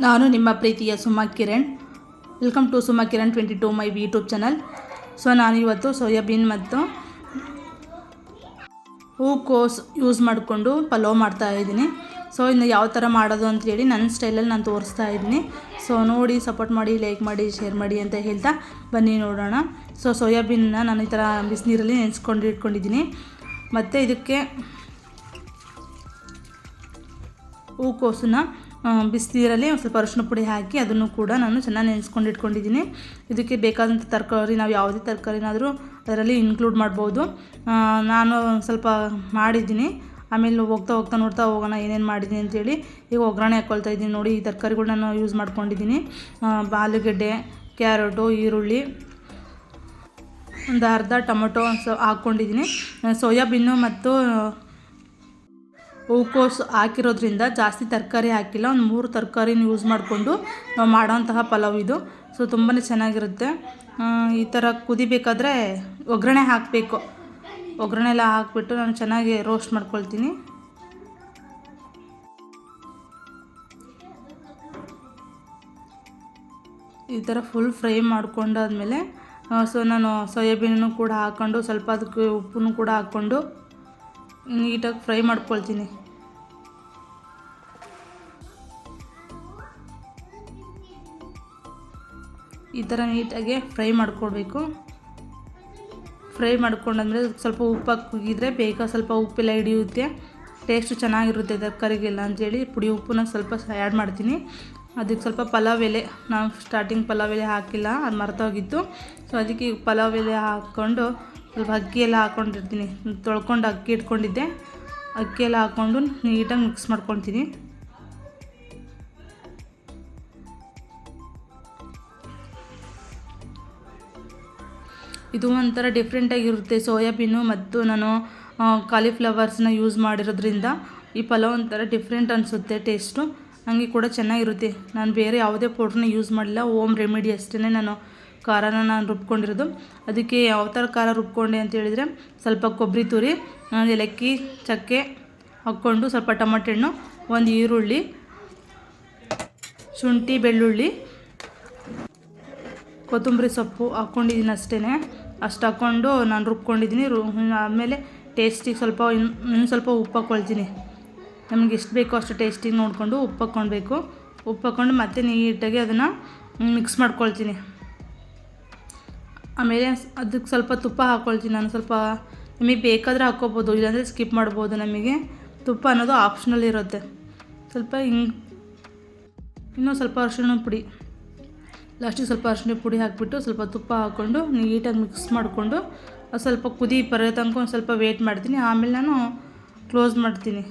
ನಾನು ನಿಮ್ಮ ಪ್ರೀತಿಯ Suma Kiran. Welcome to Suma Kiran 22 my YouTube channel. So ನಾನು ಇವತ್ತು ಸೋಯಾಬೀನ್ ಮತ್ತು ಹೂಕೋಸು ಯೂಸ್ ಮಾಡಿಕೊಂಡು ಪಲಾವ್ ಮಾಡ್ತಾಯಿದ್ದೀನಿ. ಸೊ ಇನ್ನು ಯಾವ ಥರ ಮಾಡೋದು ಅಂತೇಳಿ ನನ್ನ ಸ್ಟೈಲಲ್ಲಿ ನಾನು ತೋರಿಸ್ತಾ ಇದ್ದೀನಿ. ಸೊ ನೋಡಿ, ಸಪೋರ್ಟ್ ಮಾಡಿ, ಲೈಕ್ ಮಾಡಿ, ಶೇರ್ ಮಾಡಿ ಅಂತ ಹೇಳ್ತಾ ಬನ್ನಿ ನೋಡೋಣ. ಸೊ ಸೋಯಾಬೀನ್ನ ನಾನು ಈ ಥರ ಬಿಸಿನೀರಲ್ಲಿ ನೆನೆಸ್ಕೊಂಡು ಇಟ್ಕೊಂಡಿದ್ದೀನಿ. ಮತ್ತು ಇದಕ್ಕೆ ಹೂಕೋಸನ್ನ ಬಿಸಿನೀರಲ್ಲಿ ಒಂದು ಸ್ವಲ್ಪ ಅರಿಶಿನ ಪುಡಿ ಹಾಕಿ ಅದನ್ನು ಕೂಡ ನಾನು ಚೆನ್ನಾಗಿ ನೆನೆಸ್ಕೊಂಡು ಇಟ್ಕೊಂಡಿದ್ದೀನಿ. ಇದಕ್ಕೆ ಬೇಕಾದಂಥ ತರಕಾರಿ ನಾವು ಯಾವುದೇ ತರಕಾರಿನಾದರೂ ಅದರಲ್ಲಿ ಇನ್ಕ್ಲೂಡ್ ಮಾಡ್ಬೋದು. ನಾನು ಸ್ವಲ್ಪ ಮಾಡಿದ್ದೀನಿ, ಆಮೇಲೆ ಹೋಗ್ತಾ ನೋಡ್ತಾ ಹೋಗೋಣ ಏನೇನು ಮಾಡಿದ್ದೀನಿ ಅಂತೇಳಿ. ಈಗ ಒಗ್ಗರಣೆ ಹಾಕ್ಕೊಳ್ತಾ ಇದ್ದೀನಿ. ನೋಡಿ, ಈ ತರಕಾರಿಗಳು ನಾನು ಯೂಸ್ ಮಾಡ್ಕೊಂಡಿದ್ದೀನಿ. ಆಲೂಗಡ್ಡೆ, ಕ್ಯಾರೆಟು, ಈರುಳ್ಳಿ, ಒಂದು ಅರ್ಧ ಟೊಮೊಟೊ ಹಾಕ್ಕೊಂಡಿದ್ದೀನಿ. ಸೋಯಾಬೀನು ಮತ್ತು ಹೂಕೋಸು ಹಾಕಿರೋದ್ರಿಂದ ಜಾಸ್ತಿ ತರಕಾರಿ ಹಾಕಿಲ್ಲ. ಒಂದು 3 ತರಕಾರಿನ ಯೂಸ್ ಮಾಡಿಕೊಂಡು ನಾವು ಮಾಡೋಂತಹ ಪಲಾವ್ ಇದು. ಸೊ ತುಂಬಾ ಚೆನ್ನಾಗಿರುತ್ತೆ. ಈ ಥರ ಕುದಿಬೇಕಾದ್ರೆ ಒಗ್ಗರಣೆ ಹಾಕಬೇಕು. ಒಗ್ಗರಣೆ ಎಲ್ಲ ಹಾಕಿಬಿಟ್ಟು ನಾನು ಚೆನ್ನಾಗಿ ರೋಸ್ಟ್ ಮಾಡ್ಕೊಳ್ತೀನಿ. ಈ ಥರ ಫುಲ್ ಫ್ರೈ ಮಾಡ್ಕೊಂಡಾದ್ಮೇಲೆ ಸೊ ನಾನು ಸೋಯಾಬೀನನ್ನು ಕೂಡ ಹಾಕ್ಕೊಂಡು ಸ್ವಲ್ಪ ಅದಕ್ಕೆ ಉಪ್ಪನ್ನು ಕೂಡ ಹಾಕ್ಕೊಂಡು ನೀಟಾಗಿ ಫ್ರೈ ಮಾಡ್ಕೊಳ್ತೀನಿ. ಈ ಥರ ನೀಟಾಗಿ ಫ್ರೈ ಮಾಡ್ಕೊಳ್ಬೇಕು. ಫ್ರೈ ಮಾಡ್ಕೊಂಡಂದರೆ ಸ್ವಲ್ಪ ಉಪ್ಪು ಹಾಕಿದ್ರೆ ಬೇಗ ಸ್ವಲ್ಪ ಉಪ್ಪೆಲ್ಲ ಹಿಡಿಯುತ್ತೆ, ಟೇಸ್ಟು ಚೆನ್ನಾಗಿರುತ್ತೆ ತರಕಾರಿಗೆಲ್ಲ ಅಂಥೇಳಿ ಪುಡಿ ಉಪ್ಪನ್ನ ಸ್ವಲ್ಪ ಆ್ಯಡ್ ಮಾಡ್ತೀನಿ. ಅದಕ್ಕೆ ಸ್ವಲ್ಪ ಪಲಾವ್ ಎಲೆ, ನಾವು ಸ್ಟಾರ್ಟಿಂಗ್ ಪಲಾವ್ ಎಲೆ ಹಾಕಿಲ್ಲ, ಅದು ಮರ್ತೋಗಿತ್ತು. ಸೊ ಅದಕ್ಕೆ ಪಲಾವ್ ಎಲೆ ಹಾಕ್ಕೊಂಡು ಸ್ವಲ್ಪ ಅಕ್ಕಿ ಎಲ್ಲ ಹಾಕ್ಕೊಂಡಿರ್ತೀನಿ. ತೊಳ್ಕೊಂಡು ಅಕ್ಕಿ ಇಟ್ಕೊಂಡಿದ್ದೆ, ಅಕ್ಕಿ ಎಲ್ಲ ಹಾಕ್ಕೊಂಡು ನೀಟಾಗಿ ಮಿಕ್ಸ್ ಮಾಡ್ಕೊತೀನಿ. ಇದು ಒಂಥರ ಡಿಫ್ರೆಂಟಾಗಿರುತ್ತೆ. ಸೋಯಾಬೀನು ಮತ್ತು ನಾನು ಕಾಲಿಫ್ಲವರ್ಸ್ನ ಯೂಸ್ ಮಾಡಿರೋದ್ರಿಂದ ಈ ಪಲಾವ್ ಒಂಥರ ಡಿಫ್ರೆಂಟ್ ಅನಿಸುತ್ತೆ ಟೇಸ್ಟು. ಹಾಗೆ ಕೂಡ ಚೆನ್ನಾಗಿರುತ್ತೆ. ನಾನು ಬೇರೆ ಯಾವುದೇ ಪೌಡ್ರನ್ನ ಯೂಸ್ ಮಾಡಿಲ್ಲ, ಹೋಮ್ ರೆಮಿಡಿ ಅಷ್ಟೇ. ನಾನು ಖಾರನ ನಾನು ರುಬ್ಕೊಂಡಿರೋದು. ಅದಕ್ಕೆ ಯಾವ ಥರ ಖಾರ ರುಬ್ಕೊಂಡೆ ಅಂತ ಹೇಳಿದರೆ, ಸ್ವಲ್ಪ ಕೊಬ್ಬರಿ ತುರಿ, ಏಲಕ್ಕಿ, ಚಕ್ಕೆ ಹಾಕ್ಕೊಂಡು, ಸ್ವಲ್ಪ ಟೊಮಟೊ ಹಣ್ಣು, ಒಂದು ಈರುಳ್ಳಿ, ಶುಂಠಿ, ಬೆಳ್ಳುಳ್ಳಿ, ಕೊತ್ತಂಬರಿ ಸೊಪ್ಪು ಹಾಕ್ಕೊಂಡಿದ್ದೀನಿ ಅಷ್ಟೇ. ಅಷ್ಟು ಹಾಕ್ಕೊಂಡು ನಾನು ರುಬ್ಕೊಂಡಿದ್ದೀನಿ. ಆದಮೇಲೆ ಟೇಸ್ಟಿಗೆ ಇನ್ನೂ ಸ್ವಲ್ಪ ಉಪ್ಪು ಹಾಕ್ಕೊಳ್ತೀನಿ. ನಮಗೆ ಎಷ್ಟು ಬೇಕೋ ಅಷ್ಟು ಟೇಸ್ಟಿಗೆ ನೋಡಿಕೊಂಡು ಉಪ್ಪು ಹಾಕ್ಕೊಳ್ಬೇಕು. ಉಪ್ಪು ಹಾಕ್ಕೊಂಡು ಮತ್ತೆ ನೀಟಾಗಿ ಅದನ್ನು ಮಿಕ್ಸ್ ಮಾಡ್ಕೊಳ್ತೀನಿ. ಆಮೇಲೆ ಅದಕ್ಕೆ ಸ್ವಲ್ಪ ತುಪ್ಪ ಹಾಕ್ಕೊಳ್ತೀನಿ. ನಾನು ಸ್ವಲ್ಪ ನಿಮಗೆ ಬೇಕಾದರೆ ಹಾಕ್ಕೋಬೋದು, ಇಲ್ಲಾಂದರೆ ಸ್ಕಿಪ್ ಮಾಡ್ಬೋದು. ನಮಗೆ ತುಪ್ಪ ಅನ್ನೋದು ಆಪ್ಷನಲ್ ಇರುತ್ತೆ. ಸ್ವಲ್ಪ ಇನ್ನೂ ಸ್ವಲ್ಪ ಅರಿಶಿಣ ಪುಡಿ, ಲಾಸ್ಟಿಗೆ ಸ್ವಲ್ಪ ಅರಿಶಿಣ ಪುಡಿ ಹಾಕಿಬಿಟ್ಟು ಸ್ವಲ್ಪ ತುಪ್ಪ ಹಾಕ್ಕೊಂಡು ನೀಟಾಗಿ ಮಿಕ್ಸ್ ಮಾಡಿಕೊಂಡು ಸ್ವಲ್ಪ ಕುದಿ ಬರೋ ತನಕ ಒಂದು ಸ್ವಲ್ಪ ವೇಟ್ ಮಾಡ್ತೀನಿ. ಆಮೇಲೆ ನಾನು ಕ್ಲೋಸ್ ಮಾಡ್ತೀನಿ.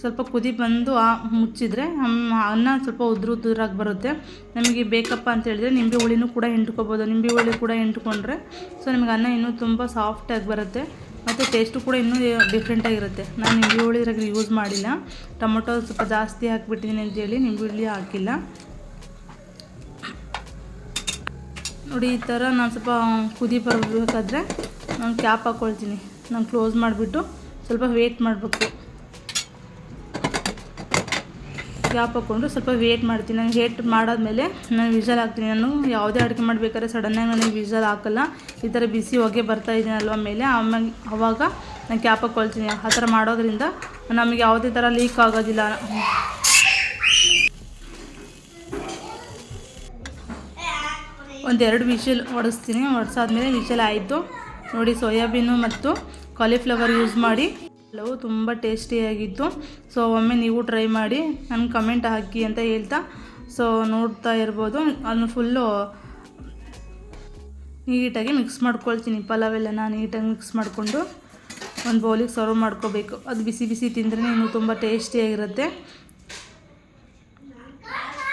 ಸ್ವಲ್ಪ ಕುದಿ ಬಂದು ಮುಚ್ಚಿದರೆ ಅನ್ನ ಸ್ವಲ್ಪ ಉದುರಾಗಿ ಬರುತ್ತೆ. ನಮಗೆ ಬೇಕಪ್ಪ ಅಂತ ಹೇಳಿದ್ರೆ ನಿಂಬೆ ಹುಳಿನೂ ಕೂಡ ಹಿಂಡ್ಕೊಬೋದು. ನಿಂಬೆ ಹುಳಿ ಕೂಡ ಹಿಂಡ್ಕೊಂಡ್ರೆ ಸೊ ನಿಮಗೆ ಅನ್ನ ಇನ್ನೂ ತುಂಬ ಸಾಫ್ಟಾಗಿ ಬರುತ್ತೆ ಮತ್ತು ಟೇಸ್ಟು ಕೂಡ ಇನ್ನೂ ಡಿಫ್ರೆಂಟಾಗಿರುತ್ತೆ. ನಾನು ನಿಂಬೆ ಹುಳಿ ಯೂಸ್ ಮಾಡಿಲ್ಲ, ಟೊಮೊಟೊ ಸ್ವಲ್ಪ ಜಾಸ್ತಿ ಹಾಕ್ಬಿಟ್ಟಿದ್ದೀನಿ ಅಂತೇಳಿ ನಿಂಬೆ ಹುಳಿ ಹಾಕಿಲ್ಲ. ನೋಡಿ, ಈ ಥರ ನಾನು ಸ್ವಲ್ಪ ಕುದಿ ಬರಬೇಕಾದ್ರೆ ನಾನು ಕ್ಯಾಪ್ ಹಾಕ್ಕೊಳ್ತೀನಿ. ನಾನು ಕ್ಲೋಸ್ ಮಾಡಿಬಿಟ್ಟು ಸ್ವಲ್ಪ ವೇಟ್ ಮಾಡಬೇಕು. ಕ್ಯಾಪ್ ಹಾಕ್ಕೊಂಡು ಸ್ವಲ್ಪ ವೇಟ್ ಮಾಡ್ತೀನಿ. ನಾನು ವೇಟ್ ಮಾಡಾದ್ಮೇಲೆ ನಾನು ವಿಷಲ್ ಹಾಕ್ತೀನಿ. ನಾನು ಯಾವುದೇ ಅಡುಗೆ ಮಾಡಬೇಕಾದ್ರೆ ಸಡನ್ನಾಗಿ ನನಗೆ ವಿಷಲ್ ಹಾಕಲ್ಲ. ಈ ಥರ ಬಿಸಿ ಹೊಗೆ ಬರ್ತಾ ಇದೆಯಲ್ವ ಮೇಲೆ, ಆವಾಗ ನಾನು ಕ್ಯಾಪ್ ಹಾಕ್ಕೊಳ್ತೀನಿ. ಆ ಥರ ಮಾಡೋದ್ರಿಂದ ನಮಗೆ ಯಾವುದೇ ಥರ ಲೀಕ್ ಆಗೋದಿಲ್ಲ. ಒಂದೆರಡು ವಿಷಲ್ ಹೊಡಿಸ್ತೀನಿ. ಹೊಡ್ಸಾದ್ಮೇಲೆ ವಿಷಲ್ ಆಯಿತು. ನೋಡಿ, ಸೋಯಾಬೀನು ಮತ್ತು ಕಾಲಿಫ್ಲವರ್ ಯೂಸ್ ಮಾಡಿ ಎಲ್ಲವೂ ತುಂಬ ಟೇಸ್ಟಿಯಾಗಿತ್ತು. ಸೊ ಒಮ್ಮೆ ನೀವು ಟ್ರೈ ಮಾಡಿ ನನಗೆ ಕಮೆಂಟ್ ಹಾಕಿ ಅಂತ ಹೇಳ್ತಾ, ಸೊ ನೋಡ್ತಾ ಇರ್ಬೋದು. ಅದನ್ನು ಫುಲ್ಲು ನೀಟಾಗಿ ಮಿಕ್ಸ್ ಮಾಡ್ಕೊಳ್ತೀನಿ. ಪಲಾವೆಲ್ಲ ನೀಟಾಗಿ ಮಿಕ್ಸ್ ಮಾಡಿಕೊಂಡು ಒಂದು ಬೌಲಿಗೆ ಸರ್ವ್ ಮಾಡ್ಕೋಬೇಕು. ಅದು ಬಿಸಿ ಬಿಸಿ ತಿಂದ್ರೇ ಇನ್ನೂ ತುಂಬ ಟೇಸ್ಟಿಯಾಗಿರುತ್ತೆ.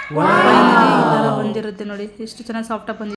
ಈ ಥರ ಬಂದಿರುತ್ತೆ ನೋಡಿ, ಎಷ್ಟು ಚೆನ್ನಾಗಿ ಸಾಫ್ಟಾಗಿ ಬಂದಿದೆ.